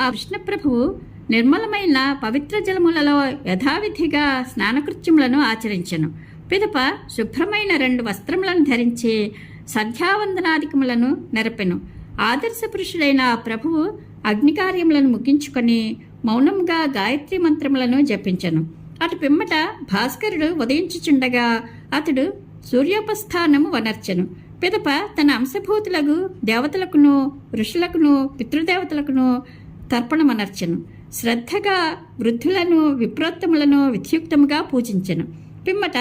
ఆ కృష్ణప్రభువు నిర్మలమైన పవిత్ర జలములలో యథావిధిగా స్నానకృత్యములను ఆచరించెను. పిదప శుభ్రమైన 2 వస్త్రములను ధరించి సంధ్యావందనాధికములను నెరపెను. ఆదర్శ పురుషుడైన ఆ ప్రభువు అగ్నికార్యములను ముగించుకొని మౌనముగా గాయత్రి మంత్రములను జపించెను. అటు పిమ్మట భాస్కరుడు ఉదయించుచుండగా అతడు సూర్యోపస్థానము వనర్చెను. పిదప తన అంశభూతులకు దేవతలకును ఋషులకును పితృదేవతలకును తర్పణమనర్చెను. శ్రద్ధగా వృద్ధులను విప్రోత్తములను విధ్యుక్తముగా పూజించెను. పిమ్మట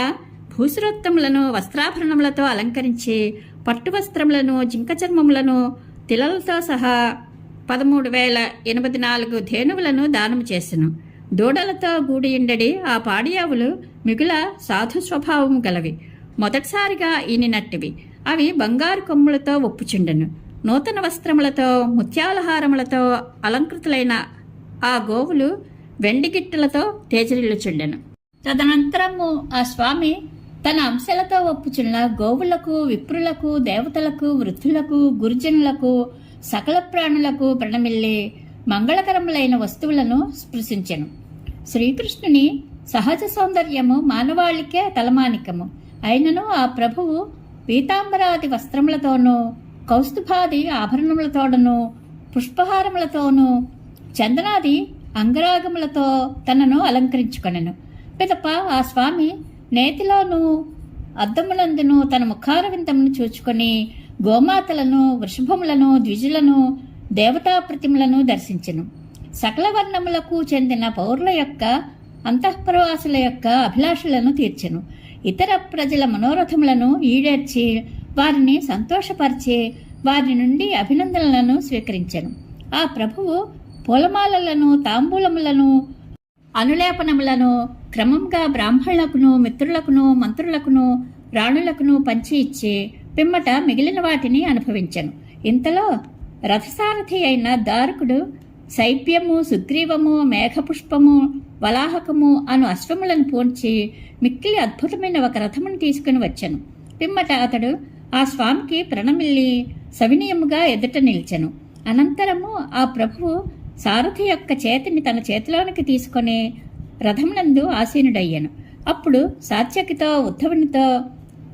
భూసురోత్తములను వస్త్రాభరణములతో అలంకరించి పట్టు వస్త్రములను జింక చర్మములను తిలలతో సహా 13,084 ధేనువులను దానము చేసెను. దూడలతో గూడియుండడి ఆ పాడియావులు మిగుల సాధు స్వభావము గలవి, మొదటిసారిగా ఈనినట్టివి. అవి బంగారు కొమ్ములతో ఒప్పుచుండెను. నూతన వస్త్రములతో ముత్యాలహారములతో అలంకృతులైన ఆ గోవులు వెండి గిట్టలతో తేజరిల్లుచుండెను. తదనంతరము ఆ స్వామి తన అంశలతో ఒప్పుచున్న గోవులకు విప్రులకు దేవతలకు వృద్ధులకు గురుజనులకు సకల ప్రాణులకు ప్రణమిల్లి మంగళకరములైన వస్తువులను స్పృశించెను. శ్రీకృష్ణుని సహజ సౌందర్యము మానవాళికే తలమానికము. అయినను ఆ ప్రభువు పీతాంబరాది వస్త్రములతోనూ కౌస్తుభాది ఆభరణములతోడను పుష్పహారములతోనూ చందనాది అంగరాగములతో తనను అలంకరించుకొనెను. పిదప ఆ స్వామి నేతిలోనూ అద్దములందును తన ముఖారవిందమును చూచుకొని గోమాతలను వృషభములను ద్విజులను దేవతా ప్రతిమలను దర్శించెను. సకల వర్ణములకు చెందిన పౌరుల యొక్క అంతఃపురవాసుల యొక్క అభిలాషలను తీర్చెను. ఇతర ప్రజల మనోరథములను ఈడేర్చి వారిని సంతోషపరిచి వారి నుండి అభినందనలను స్వీకరించెను. ఆ ప్రభువు పూలమాలలను తాంబూలములను అనులేపనములను క్రమంగా బ్రాహ్మణులకును మిత్రులకును మంత్రులకును రాణులకును పంచి ఇచ్చి పిమ్మట మిగిలిన వాటిని అనుభవించెను. ఇంతలో రథసారథి అయిన దారుకుడు శైప్యము సుగ్రీవము మేఘపుష్పము వలాహకము అను అశ్వములను పూడ్చి మిక్కిలి అద్భుతమైన ఒక రథమును తీసుకుని వచ్చెను. పిమ్మట అతడు ఆ స్వామికి ప్రణమిల్లి సవినయముగా ఎదుట నిలిచెను. అనంతరము ఆ ప్రభువు సారథి యొక్క చేతిని తన చేతిలోనికి తీసుకొని రథమునందు ఆసీనుడయ్యను. అప్పుడు సాత్యకితో ఉద్ధవునితో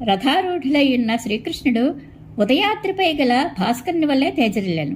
రథారూఢులై ఉన్న శ్రీకృష్ణుడు ఉదయాద్రిపై గల భాస్కరుని వల్లే తేజరిల్లెను.